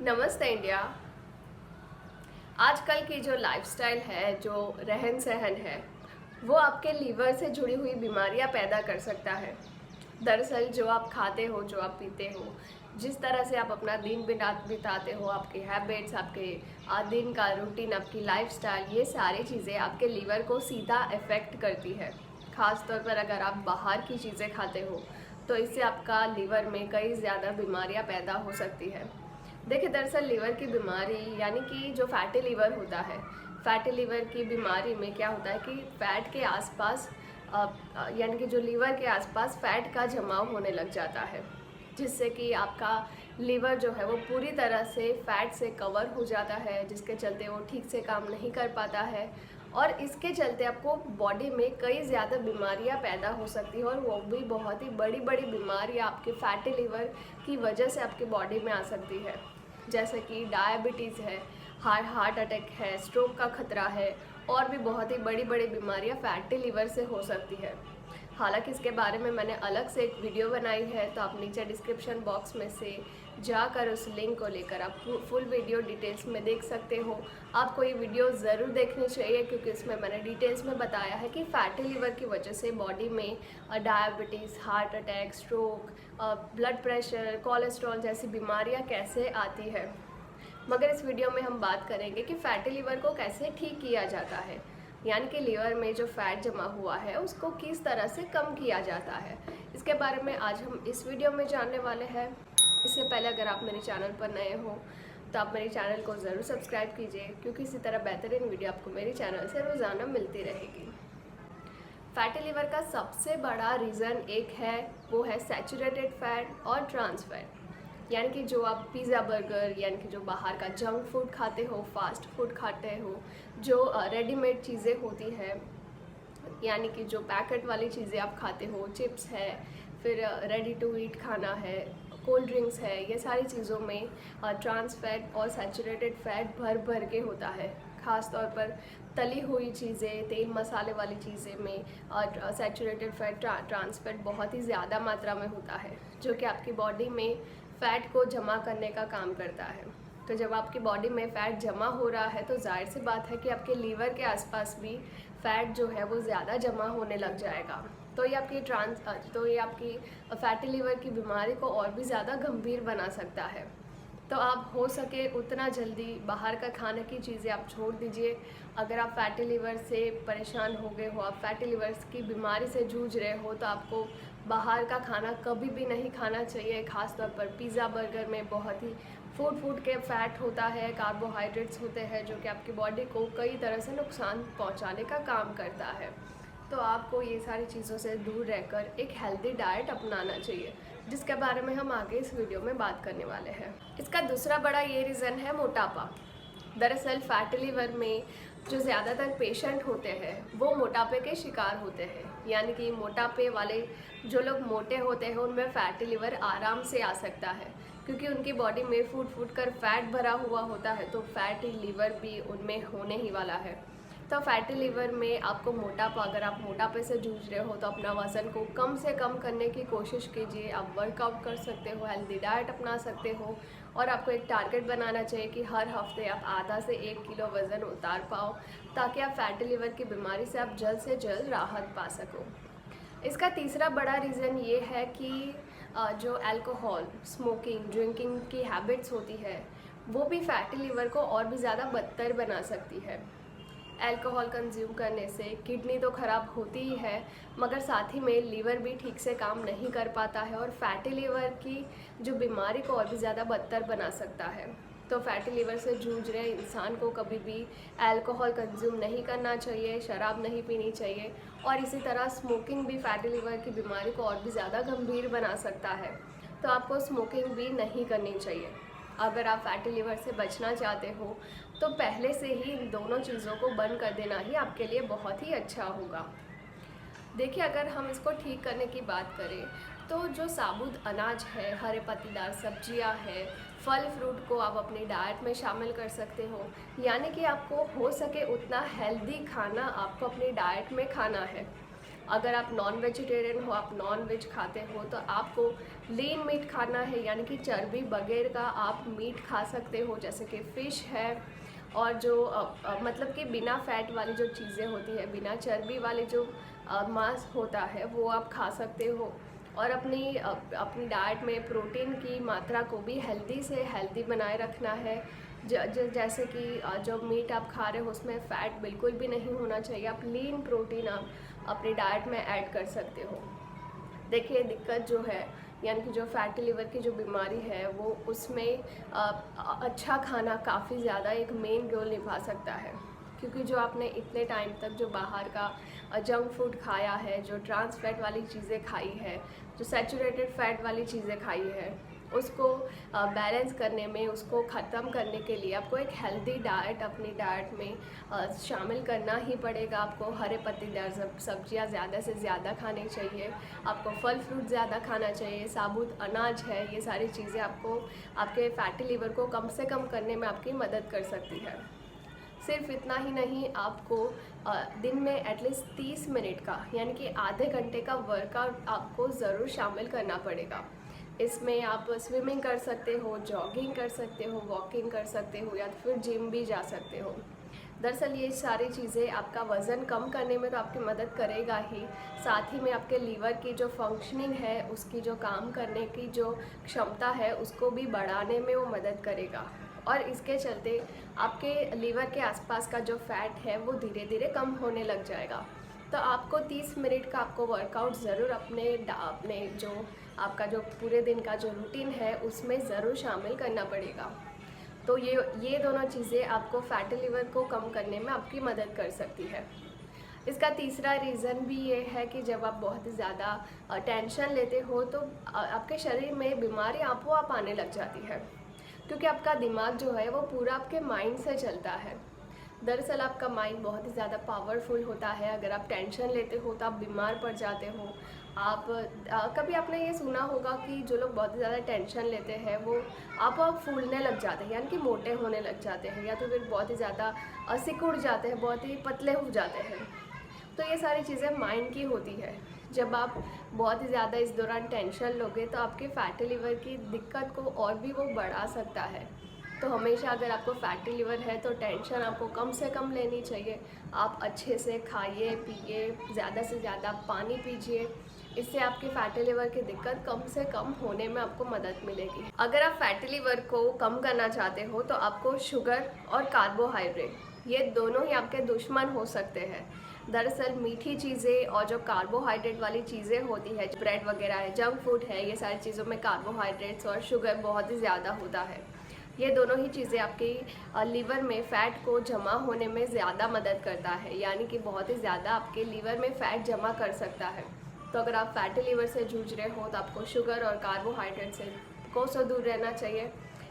नमस्ते इंडिया। आजकल की जो लाइफस्टाइल है, जो रहन सहन है, वो आपके लीवर से जुड़ी हुई बीमारियां पैदा कर सकता है। दरअसल जो आप खाते हो, जो आप पीते हो, जिस तरह से आप अपना दिन बिताते हो, आपके हैबिट्स, आपके दिन का रूटीन, आपकी लाइफस्टाइल, ये सारी चीज़ें आपके लीवर को सीधा इफ़ेक्ट करती है। ख़ास तौर पर अगर आप बाहर की चीज़ें खाते हो तो इससे आपका लीवर में कई ज़्यादा बीमारियां पैदा हो सकती है। देखिए, दरअसल लीवर की बीमारी यानी कि जो फैटी लीवर होता है, फैटी लीवर की बीमारी में क्या होता है कि फैट के आसपास यानी कि जो लीवर के आसपास फैट का जमाव होने लग जाता है, जिससे कि आपका लीवर जो है वो पूरी तरह से फैट से कवर हो जाता है, जिसके चलते वो ठीक से काम नहीं कर पाता है और इसके चलते आपको बॉडी में कई ज़्यादा बीमारियां पैदा हो सकती है और वो भी बहुत ही बड़ी बड़ी बीमारियां आपके फैटी लीवर की वजह से आपकी बॉडी में आ सकती है। जैसे कि डायबिटीज़ है, हार्ट अटैक है, स्ट्रोक का खतरा है और भी बहुत ही बड़ी बड़ी बीमारियां फैटी लीवर से हो सकती है। हालांकि इसके बारे में मैंने अलग से एक वीडियो बनाई है, तो आप नीचे डिस्क्रिप्शन बॉक्स में से जाकर उस लिंक को लेकर आप फुल वीडियो डिटेल्स में देख सकते हो। आपको ये वीडियो ज़रूर देखनी चाहिए क्योंकि इसमें मैंने डिटेल्स में बताया है कि फैटी लीवर की वजह से बॉडी में diabetes, heart attack, stroke, blood pressure, cholesterol जैसी बीमारियां कैसे आती है। मगर इस वीडियो में हम बात करेंगे कि फैटी लीवर को कैसे ठीक किया जाता है, यानी कि लीवर में जो फैट जमा हुआ है उसको किस तरह से कम किया जाता है। इसके बारे में आज हम इस वीडियो में जानने वाले हैं। इससे पहले अगर आप मेरे चैनल पर नए हो तो आप मेरे चैनल को ज़रूर सब्सक्राइब कीजिए, क्योंकि इसी तरह बेहतरीन वीडियो आपको मेरे चैनल से रोज़ाना मिलती रहेगी। फैटी लीवर का सबसे बड़ा रीज़न एक है, वो है सैचुरेटेड फैट और ट्रांस फैट। यानी कि जो आप पिज़्ज़ा, बर्गर, यानी कि जो बाहर का जंक फूड खाते हो, फास्ट फूड खाते हो, जो रेडीमेड चीज़ें होती है, यानी कि जो पैकेट वाली चीज़ें आप खाते हो, चिप्स है, फिर रेडी टू ईट खाना है, कोल्ड ड्रिंक्स है, ये सारी चीज़ों में ट्रांस फैट और सैचुरेटेड फैट भर भर के होता है। ख़ास तौर पर तली हुई चीज़ें, तेल मसाले वाली चीज़ें में और सैचुरेटेड फैट, ट्रांस फैट बहुत ही ज़्यादा मात्रा में होता है, जो कि आपकी बॉडी में फ़ैट को जमा करने का काम करता है। तो जब आपकी बॉडी में फ़ैट जमा हो रहा है तो जाहिर सी बात है कि आपके लीवर के आसपास भी फ़ैट जो है वो ज़्यादा जमा होने लग जाएगा। तो ये आपकी फैटी लीवर की बीमारी को और भी ज़्यादा गंभीर बना सकता है। तो आप हो सके उतना जल्दी बाहर का खाने की चीज़ें आप छोड़ दीजिए। अगर आप फैटी लीवर से परेशान हो गए हो, आप फैटी लीवर की बीमारी से जूझ रहे हो, तो आपको बाहर का खाना कभी भी नहीं खाना चाहिए। ख़ास तौर पर पिज़्ज़ा, बर्गर में बहुत ही फूड के फैट होता है, कार्बोहाइड्रेट्स होते हैं, जो कि आपकी बॉडी को कई तरह से नुकसान पहुंचाने का काम करता है। तो आपको ये सारी चीज़ों से दूर रहकर एक हेल्दी डाइट अपनाना चाहिए, जिसके बारे में हम आगे इस वीडियो में बात करने वाले हैं। इसका दूसरा बड़ा ये रीज़न है मोटापा। दरअसल फैटी लीवर में जो ज़्यादातर पेशेंट होते हैं वो मोटापे के शिकार होते हैं। यानी कि मोटापे वाले जो लोग मोटे होते हैं उनमें फैटी लीवर आराम से आ सकता है, क्योंकि उनकी बॉडी में फूट कर फैट भरा हुआ होता है, तो फैटी लीवर भी उनमें होने ही वाला है। तो फैटी लीवर में आपको मोटापा, अगर आप मोटापे से जूझ रहे हो तो अपना वज़न को कम से कम करने की कोशिश कीजिए। आप वर्कआउट कर सकते हो, हेल्दी डाइट अपना सकते हो और आपको एक टारगेट बनाना चाहिए कि हर हफ्ते आप आधा से 1 किलो वज़न उतार पाओ, ताकि आप फैटी लीवर की बीमारी से आप जल्द से जल्द राहत पा सको। इसका तीसरा बड़ा रीज़न ये है कि जो अल्कोहल, स्मोकिंग, ड्रिंकिंग की हैबिट्स होती है वो भी फैटी लीवर को और भी ज़्यादा बदतर बना सकती है। अल्कोहल कंज्यूम करने से किडनी तो ख़राब होती ही है, मगर साथ ही में लीवर भी ठीक से काम नहीं कर पाता है और फैटी लीवर की जो बीमारी को और भी ज़्यादा बदतर बना सकता है। तो फैटी लीवर से जूझ रहे इंसान को कभी भी अल्कोहल कंज्यूम नहीं करना चाहिए, शराब नहीं पीनी चाहिए और इसी तरह स्मोकिंग भी फैटी लीवर की बीमारी को और भी ज़्यादा गंभीर बना सकता है। तो आपको स्मोकिंग भी नहीं करनी चाहिए। अगर आप फैटी लीवर से बचना चाहते हो तो पहले से ही इन दोनों चीज़ों को बंद कर देना ही आपके लिए बहुत ही अच्छा होगा। देखिए, अगर हम इसको ठीक करने की बात करें तो जो साबुत अनाज है, हरे पत्तेदार सब्जियां हैं, फल फ्रूट को आप अपनी डाइट में शामिल कर सकते हो। यानी कि आपको हो सके उतना हेल्दी खाना आपको अपनी डाइट में खाना है। अगर आप नॉन वेजिटेरियन हो, आप नॉन वेज खाते हो, तो आपको लीन मीट खाना है, यानी कि चर्बी बगैर का आप मीट खा सकते हो, जैसे कि फ़िश है और जो मतलब कि बिना फैट वाली जो चीज़ें होती है, बिना चर्बी वाले जो मांस होता है वो आप खा सकते हो। और अपनी डाइट में प्रोटीन की मात्रा को भी हेल्दी से हेल्दी बनाए रखना है। जैसे कि जो मीट आप खा रहे हो उसमें फ़ैट बिल्कुल भी नहीं होना चाहिए। आप लीन प्रोटीन आप अपनी डाइट में ऐड कर सकते हो। देखिए दिक्कत जो है, यानी कि जो फैटी लिवर की जो बीमारी है वो उसमें अच्छा खाना काफ़ी ज़्यादा एक मेन रोल निभा सकता है। क्योंकि जो आपने इतने टाइम तक जो बाहर का जंक फूड खाया है, जो ट्रांस फैट वाली चीज़ें खाई है, जो सैचुरेटेड फैट वाली चीज़ें खाई है, उसको बैलेंस करने में, उसको ख़त्म करने के लिए आपको एक हेल्दी डाइट अपनी डाइट में शामिल करना ही पड़ेगा। आपको हरे पत्तेदार सब्जियां ज़्यादा से ज़्यादा खानी चाहिए, आपको फल फ्रूट ज़्यादा खाना चाहिए, साबुत अनाज है, ये सारी चीज़ें आपको आपके फैटी लिवर को कम से कम करने में आपकी मदद कर सकती है। सिर्फ इतना ही नहीं, आपको दिन में एटलीस्ट 30 मिनट का, यानी कि आधे घंटे का वर्कआउट आपको ज़रूर शामिल करना पड़ेगा। इसमें आप स्विमिंग कर सकते हो, जॉगिंग कर सकते हो, वॉकिंग कर सकते हो, या फिर जिम भी जा सकते हो। दरअसल ये सारी चीज़ें आपका वज़न कम करने में तो आपकी मदद करेगा ही, साथ ही में आपके लीवर की जो फंक्शनिंग है, उसकी जो काम करने की जो क्षमता है, उसको भी बढ़ाने में वो मदद करेगा। और इसके चलते आपके लीवर के आसपास का जो फैट है वो धीरे धीरे कम होने लग जाएगा। तो आपको 30 मिनट का आपको वर्कआउट ज़रूर अपने जो आपका जो पूरे दिन का जो रूटीन है उसमें ज़रूर शामिल करना पड़ेगा। तो ये दोनों चीज़ें आपको फैटी लिवर को कम करने में आपकी मदद कर सकती है। इसका तीसरा रीज़न भी ये है कि जब आप बहुत ज़्यादा टेंशन लेते हो तो आपके शरीर में बीमारी आपो आप आने लग जाती है, क्योंकि आपका दिमाग जो है वो पूरा आपके माइंड से चलता है। दरअसल आपका माइंड बहुत ही ज़्यादा पावरफुल होता है। अगर आप टेंशन लेते हो तो आप बीमार पड़ जाते हो। आप कभी आपने ये सुना होगा कि जो लोग बहुत ज़्यादा टेंशन लेते हैं वो आप फूलने लग जाते हैं, यानी कि मोटे होने लग जाते हैं, या तो फिर बहुत ही ज़्यादा सिकुड़ जाते हैं, बहुत ही पतले हो जाते हैं। तो ये सारी चीज़ें माइंड की होती है। जब आप बहुत ही ज़्यादा इस दौरान टेंशन लोगे तो आपके फैटी लिवर की दिक्कत को और भी वो बढ़ा सकता है। तो हमेशा अगर आपको फैटी लिवर है तो टेंशन आपको कम से कम लेनी चाहिए। आप अच्छे से खाइए पिए, ज़्यादा से ज़्यादा पानी पीजिए, इससे आपकी फैटी लिवर की दिक्कत कम से कम होने में आपको मदद मिलेगी। अगर आप फैटी लिवर को कम करना चाहते हो तो आपको शुगर और कार्बोहाइड्रेट ये दोनों ही आपके दुश्मन हो सकते हैं। दरअसल मीठी चीज़ें और जो कार्बोहाइड्रेट वाली चीज़ें होती है, ब्रेड वगैरह है, जंक फूड है, ये सारी चीज़ों में कार्बोहाइड्रेट्स और शुगर बहुत ही ज़्यादा होता है। ये दोनों ही चीज़ें आपके लीवर में फ़ैट को जमा होने में ज़्यादा मदद करता है, यानी कि बहुत ही ज़्यादा आपके लीवर में फ़ैट जमा कर सकता है। तो अगर आप फैटी लिवर से जूझ रहे हो तो आपको शुगर और कार्बोहाइड्रेट से कोसों दूर रहना चाहिए।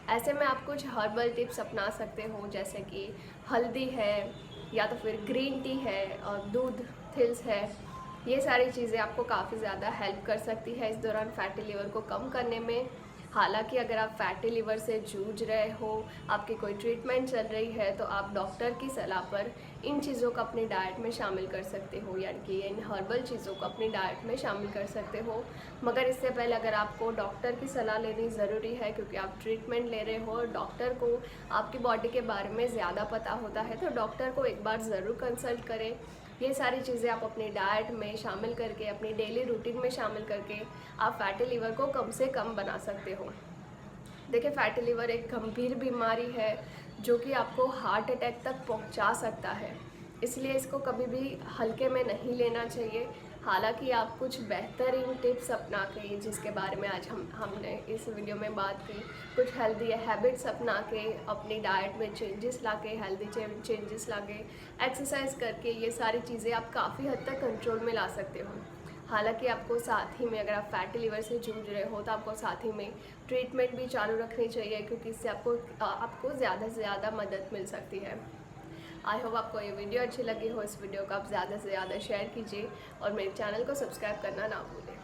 ऐसे में आप कुछ हर्बल टिप्स अपना सकते हो, जैसे कि हल्दी है, या तो फिर ग्रीन टी है और दूध थिल्स है। ये सारी चीज़ें आपको काफ़ी ज़्यादा हेल्प कर सकती है इस दौरान फैटी लिवर को कम करने में। हालांकि अगर आप फैटी लिवर से जूझ रहे हो, आपकी कोई ट्रीटमेंट चल रही है, तो आप डॉक्टर की सलाह पर इन चीज़ों को अपनी डाइट में शामिल कर सकते हो, यानी कि इन हर्बल चीज़ों को अपनी डाइट में शामिल कर सकते हो। मगर इससे पहले अगर आपको डॉक्टर की सलाह लेनी ज़रूरी है, क्योंकि आप ट्रीटमेंट ले रहे हो और डॉक्टर को आपकी बॉडी के बारे में ज़्यादा पता होता है, तो डॉक्टर को एक बार ज़रूर कंसल्ट करें। ये सारी चीज़ें आप अपनी डाइट में शामिल करके, अपनी डेली रूटीन में शामिल करके आप फैटी लिवर को कम से कम बना सकते हो। देखिए फैटी लिवर एक गंभीर बीमारी है जो कि आपको हार्ट अटैक तक पहुंचा सकता है, इसलिए इसको कभी भी हल्के में नहीं लेना चाहिए। हालांकि आप कुछ बेहतरीन टिप्स अपना के, जिसके बारे में आज हमने इस वीडियो में बात की, कुछ हेल्दी हैबिट्स अपना के, अपनी डाइट में चेंजेस ला के, हेल्दी चेंजेस ला के, एक्सरसाइज करके, ये सारी चीज़ें आप काफ़ी हद तक कंट्रोल में ला सकते हो। हालांकि आपको साथ ही में, अगर आप फैटी लिवर से जूझ रहे हो तो आपको साथ ही में ट्रीटमेंट भी चालू रखनी चाहिए, क्योंकि इससे आपको ज़्यादा से ज़्यादा मदद मिल सकती है। आई होप आपको ये वीडियो अच्छी लगी हो। इस वीडियो को आप ज़्यादा से ज़्यादा शेयर कीजिए और मेरे चैनल को सब्सक्राइब करना ना भूलें।